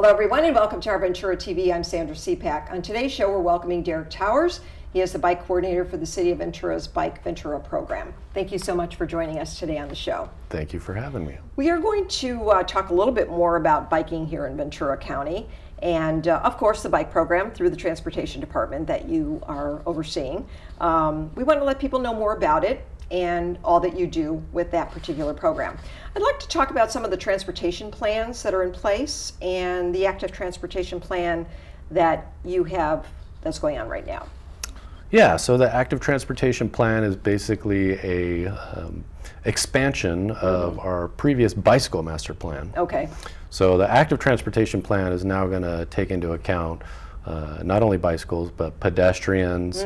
Hello everyone and welcome to our Ventura TV. I'm Sandra Siepak. On today's show we're welcoming Derek Towers. He is the bike coordinator for the City of Ventura's Bike Ventura program. Thank you so much for joining us today on the show. Thank you for having me. We are going to talk a little bit more about biking here in Ventura County and of course the bike program through the Transportation Department that you are overseeing. We want to let people know more about it and all that you do with that particular program. I'd like to talk about some of the transportation plans that are in place and the active transportation plan that you have that's going on right now. Yeah, so the active transportation plan is basically a expansion of our previous bicycle master plan. Okay. So the active transportation plan is now going to take into account not only bicycles, but pedestrians,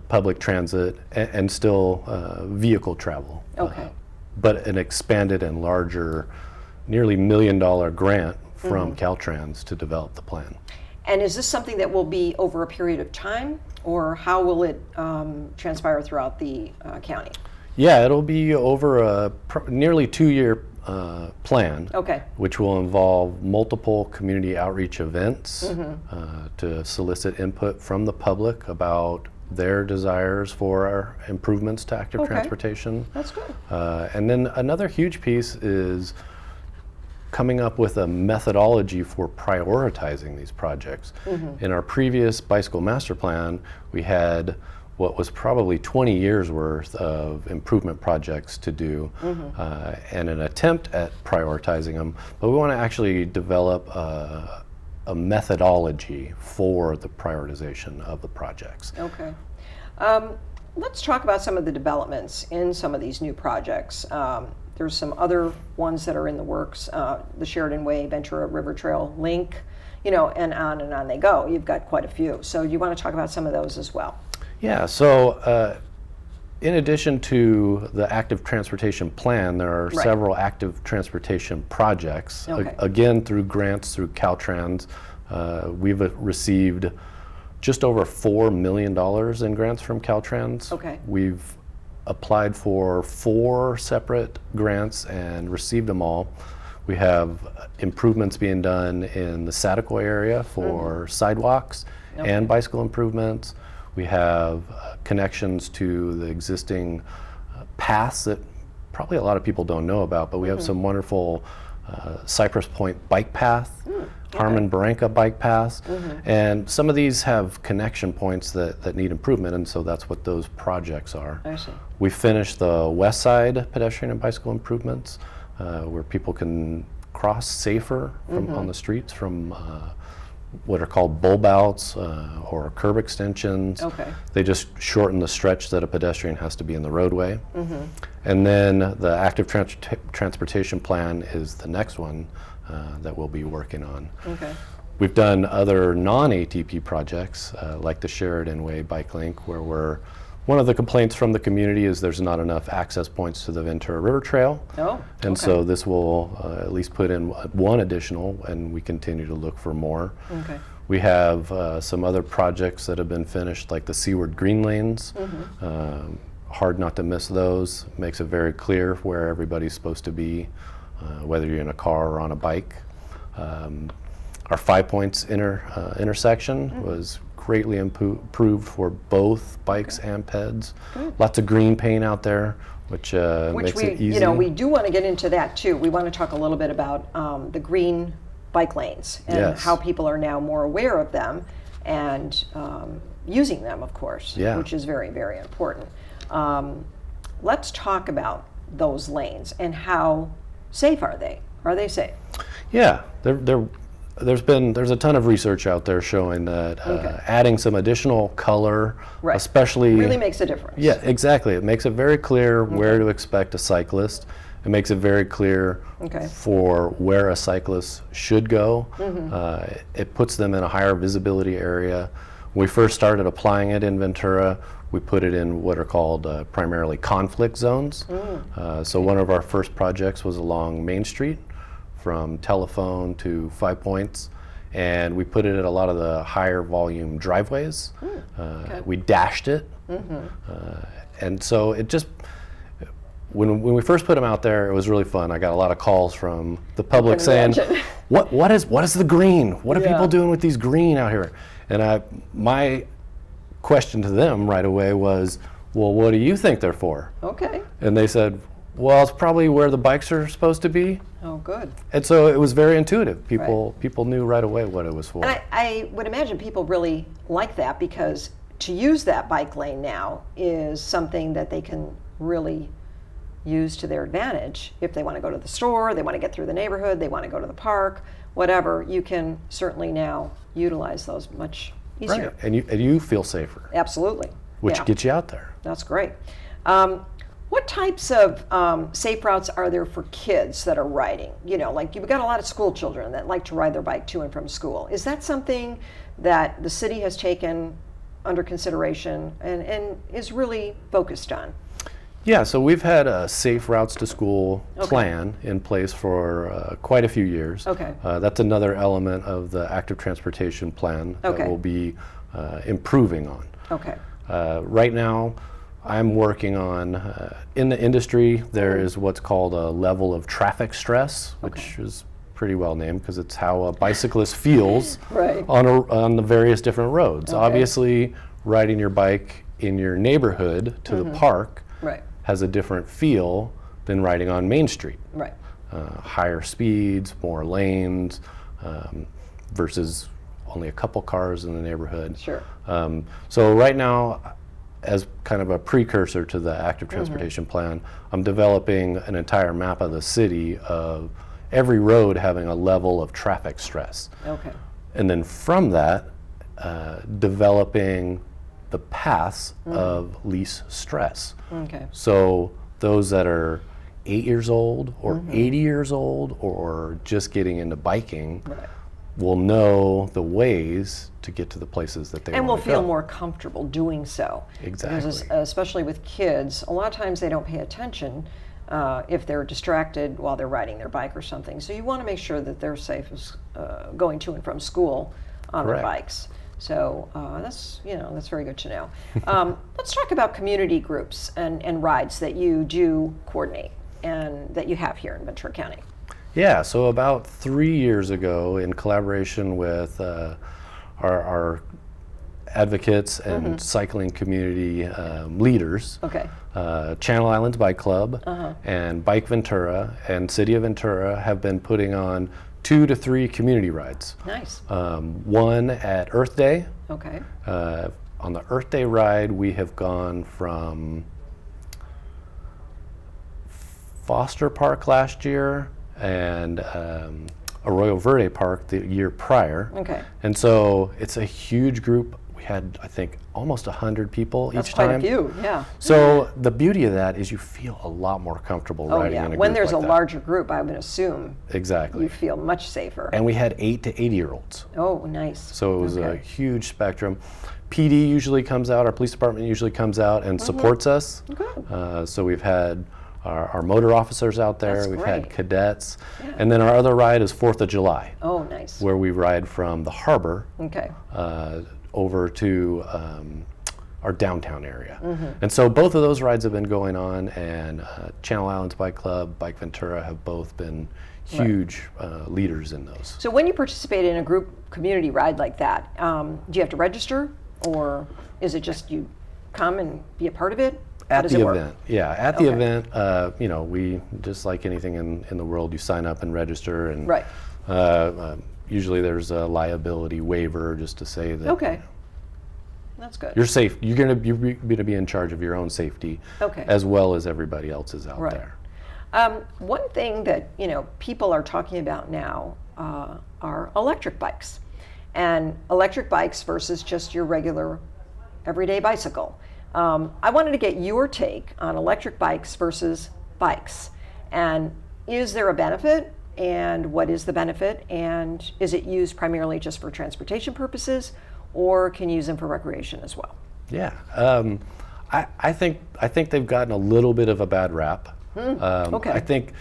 public transit, and still vehicle travel. Okay. But an expanded and larger, nearly $1 million grant from Caltrans to develop the plan. And is this something that will be over a period of time, or how will it transpire throughout the county? Yeah, it'll be over a nearly 2-year plan, Okay. which will involve multiple community outreach events to solicit input from the public about their desires for our improvements to active transportation. That's good. And then another huge piece is coming up with a methodology for prioritizing these projects. In our previous bicycle master plan, we had what was probably 20 years worth of improvement projects to do and an attempt at prioritizing them, but we want to actually develop a methodology for the prioritization of the projects. Okay. Let's talk about some of the developments in some of these new projects. There's some other ones that are in the works, the Sheridan Way, Ventura River Trail Link, you know, and on they go. You've got quite a few. So you want to talk about some of those as well? Yeah, so in addition to the active transportation plan, there are several active transportation projects. Again, through grants through Caltrans, we've received just over $4 million in grants from Caltrans. Okay. We've applied for 4 separate grants and received them all. We have improvements being done in the Saticoy area for sidewalks and bicycle improvements. We have connections to the existing paths that probably a lot of people don't know about, but we have some wonderful Cypress Point bike path, Harmon Barranca bike paths, and some of these have connection points that need improvement, and so that's what those projects are. I see. We finished the west side pedestrian and bicycle improvements where people can cross safer from on the streets from what are called bulb outs or curb extensions. Okay. They just shorten the stretch that a pedestrian has to be in the roadway. And then the active transportation plan is the next one that we'll be working on. Okay. We've done other non-ATP projects like the Sheridan Way bike link, where one of the complaints from the community is there's not enough access points to the Ventura River Trail. And so this will at least put in one additional, and we continue to look for more. Okay. We have some other projects that have been finished, like the Seaward Green Lanes. Hard not to miss those. Makes it very clear where everybody's supposed to be, whether you're in a car or on a bike. Our 5 Points intersection was greatly improved for both bikes and peds. Lots of green paint out there, which makes it easy. You know, we do want to get into that too. We want to talk a little bit about the green bike lanes and how people are now more aware of them and using them, of course, which is very, very important. Let's talk about those lanes and how safe are they? Are they safe? Yeah, there's a ton of research out there showing that adding some additional color, especially really makes a difference. Yeah, exactly. It makes it very clear where to expect a cyclist. It makes it very clear for where a cyclist should go. It puts them in a higher visibility area. When we first started applying it in Ventura, we put it in what are called primarily conflict zones. So one of our first projects was along Main Street, from Telephone to 5 Points, and we put it at a lot of the higher volume driveways. We dashed it, and so it just, when we first put them out there, it was really fun. I got a lot of calls from the public saying, what is the green? What are Yeah. people doing with these green out here? And my question to them right away was, well, what do you think they're for? Okay. And they said, well, it's probably where the bikes are supposed to be. Oh, good. And so it was very intuitive. People knew right away what it was for. And I would imagine people really like that, because to use that bike lane now is something that they can really use to their advantage. If they want to go to the store, they want to get through the neighborhood, they want to go to the park, whatever, you can certainly now utilize those much easier. Right. And you feel safer. Absolutely. Which Yeah. gets you out there. That's great. What types of safe routes are there for kids that are riding? You know, like you've got a lot of school children that like to ride their bike to and from school. Is that something that the city has taken under consideration and is really focused on? Yeah, so we've had a safe routes to school plan in place for quite a few years. Okay. That's another element of the active transportation plan that we'll be improving on. Okay. Right now, I'm working on, in the industry, there is what's called a level of traffic stress, which is pretty well named because it's how a bicyclist feels on the various different roads. Obviously, riding your bike in your neighborhood to the park has a different feel than riding on Main Street. Right. Higher speeds, more lanes, versus only a couple cars in the neighborhood. Sure. So right now, as kind of a precursor to the active transportation plan, I'm developing an entire map of the city of every road having a level of traffic stress. Okay. And then from that, developing the paths of least stress. Okay. So those that are 8 years old or 80 years old or just getting into biking will know the ways to get to the places that they want to go. And will feel more comfortable doing so. Exactly. Because especially with kids, a lot of times they don't pay attention if they're distracted while they're riding their bike or something. So you want to make sure that they're safe as going to and from school on their bikes. So that's very good to know. Let's talk about community groups and rides that you do coordinate and that you have here in Ventura County. Yeah, so about 3 years ago, in collaboration with our advocates and cycling community leaders, Channel Islands Bike Club and Bike Ventura and City of Ventura have been putting on 2 to 3 community rides. Nice. One at Earth Day. Okay. On the Earth Day ride, we have gone from Foster Park last year and Arroyo Verde Park the year prior. Okay. And so it's a huge group. We had, I think, almost 100 people each time. That's quite a few, yeah. So the beauty of that is you feel a lot more comfortable riding in a group When there's like a that. larger group, I would assume you feel much safer. And we had 8 to 80-year-olds. Oh, nice. So it was a huge spectrum. PD usually comes out, our police department usually comes out and supports us. Good. So we've had our motor officers out there, That's we've great. had cadets, and then our other ride is 4th of July. Oh, nice. Where we ride from the harbor over to our downtown area. And so both of those rides have been going on, and Channel Islands Bike Club, Bike Ventura have both been huge leaders in those. So when you participate in a group community ride like that, do you have to register, or is it just you come and be a part of it? At the event, at the event, we, just like anything in the world, you sign up and register, and usually there's a liability waiver just to say that that's good. You're safe. You're going to be in charge of your own safety, as well as everybody else's out there. One thing that people are talking about now are electric bikes, and electric bikes versus just your regular everyday bicycle. I wanted to get your take on electric bikes versus bikes, and is there a benefit, and what is the benefit, and is it used primarily just for transportation purposes, or can you use them for recreation as well? Yeah, I think they've gotten a little bit of a bad rap. I think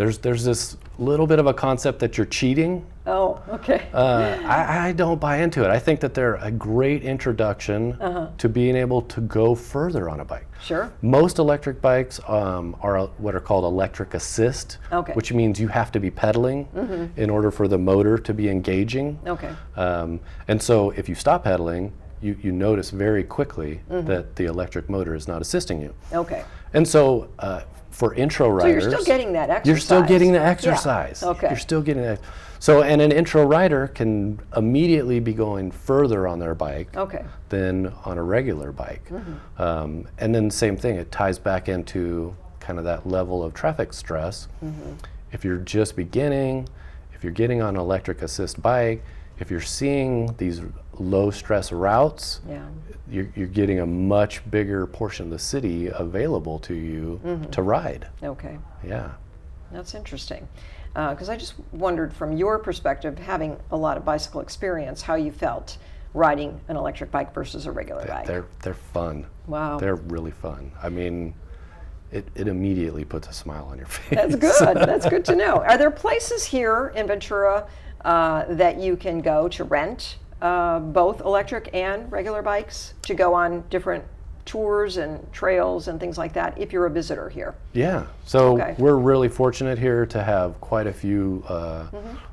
There's this little bit of a concept that you're cheating. Oh, okay. I don't buy into it. I think that they're a great introduction to being able to go further on a bike. Sure. Most electric bikes are what are called electric assist, which means you have to be pedaling in order for the motor to be engaging. Okay. And so if you stop pedaling, you notice very quickly that the electric motor is not assisting you. Okay. And so for intro riders, so you're still getting that exercise. You're still getting the exercise. Yeah. Okay. You're still getting that. So, and an intro rider can immediately be going further on their bike than on a regular bike. And then same thing, it ties back into kind of that level of traffic stress. If you're just beginning, if you're getting on an electric assist bike, if you're seeing these low stress routes, you're getting a much bigger portion of the city available to you to ride. Okay. Yeah. That's interesting. Because I just wondered from your perspective, having a lot of bicycle experience, how you felt riding an electric bike versus a regular bike. They're fun. Wow. They're really fun. I mean, it immediately puts a smile on your face. That's good. That's good to know. Are there places here in Ventura that you can go to rent both electric and regular bikes to go on different tours and trails and things like that if you're a visitor here? Yeah, so we're really fortunate here to have quite a few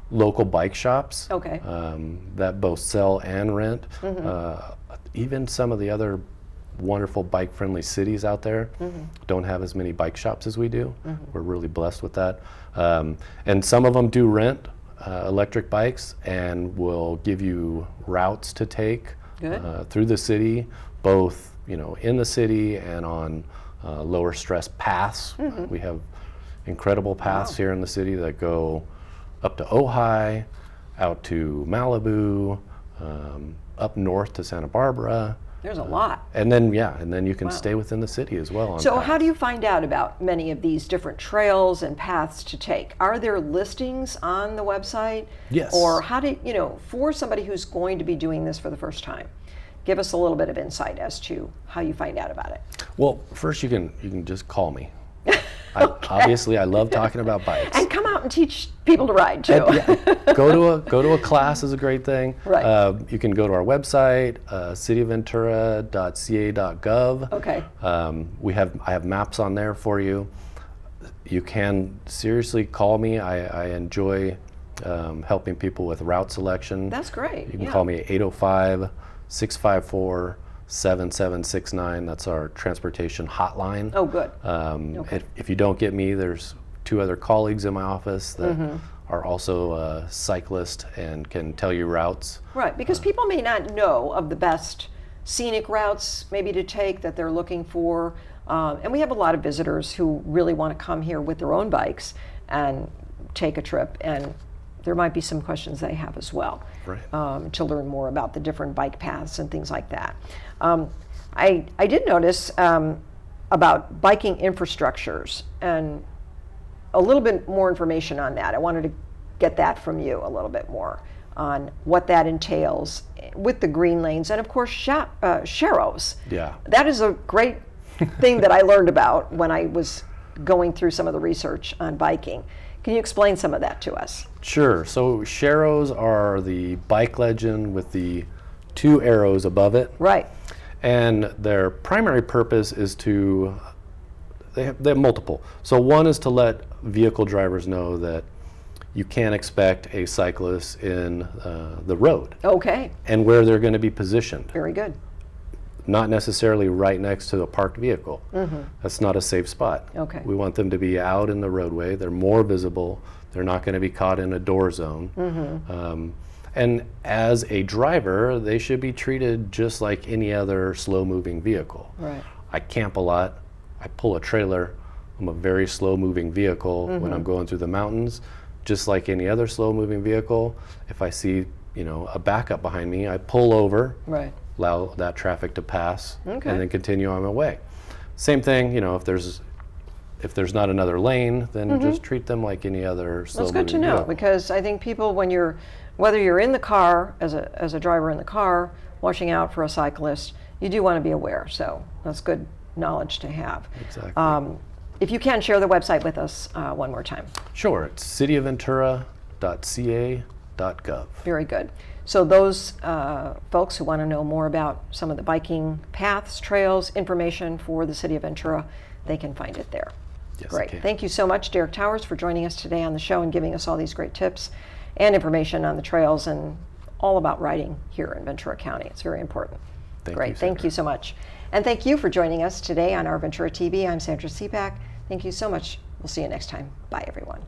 local bike shops that both sell and rent. Even some of the other wonderful bike-friendly cities out there don't have as many bike shops as we do. We're really blessed with that. And some of them do rent electric bikes and will give you routes to take through the city, both in the city and on lower stress paths. We have incredible paths here in the city that go up to Ojai, out to Malibu, up north to Santa Barbara. There's a lot. And then you can stay within the city as well. So how do you find out about many of these different trails and paths to take? Are there listings on the website? Yes. Or how do for somebody who's going to be doing this for the first time, give us a little bit of insight as to how you find out about it. Well, first you can just call me. Obviously, I love talking about bikes. And come out and teach people to ride too. Go to a class is a great thing. Right. You can go to our website, cityofventura.ca.gov. Okay. I have maps on there for you. You can seriously call me. I enjoy helping people with route selection. That's great. You can call me at 805-654-7769. That's our transportation hotline. Oh, good. If you don't get me, there's 2 other colleagues in my office that are also cyclists and can tell you routes. Right, because people may not know of the best scenic routes maybe to take that they're looking for. And we have a lot of visitors who really want to come here with their own bikes and take a trip, and there might be some questions they have as well to learn more about the different bike paths and things like that. I did notice about biking infrastructures and a little bit more information on that. I wanted to get that from you a little bit more on what that entails with the green lanes and of course sharrows. Yeah. That is a great thing that I learned about when I was going through some of the research on biking. Can you explain some of that to us? Sure. So sharrows are the bike legend with the 2 arrows above it. Right. And their primary purpose is they have multiple. So one is to let vehicle drivers know that you can't expect a cyclist in the road. Okay. And where they're going to be positioned. Very good. Not necessarily right next to a parked vehicle. That's not a safe spot. Okay. We want them to be out in the roadway. They're more visible. They're not going to be caught in a door zone. And as a driver, they should be treated just like any other slow-moving vehicle. Right. I camp a lot. I pull a trailer. I'm a very slow-moving vehicle when I'm going through the mountains. Just like any other slow-moving vehicle, if I see a backup behind me, I pull over. Right. Allow that traffic to pass, and then continue on my way. Same thing, if there's not another lane, then just treat them like any other slow-moving vehicle. That's good to know, because I think people, whether you're in the car as a driver in the car, watching out for a cyclist, you do want to be aware. So that's good knowledge to have. Exactly. If you can, share the website with us one more time. Sure, it's cityofventura.ca.gov. Very good. So those folks who want to know more about some of the biking paths, trails, information for the City of Ventura, they can find it there. Yes, Great. okay. Thank you so much, Derek Towers, for joining us today on the show and giving us all these great tips and information on the trails and all about riding here in Ventura County. It's very important. Great. Thank you so much. And thank you for joining us today on Our Ventura TV. I'm Sandra Siepak. Thank you so much. We'll see you next time. Bye, everyone.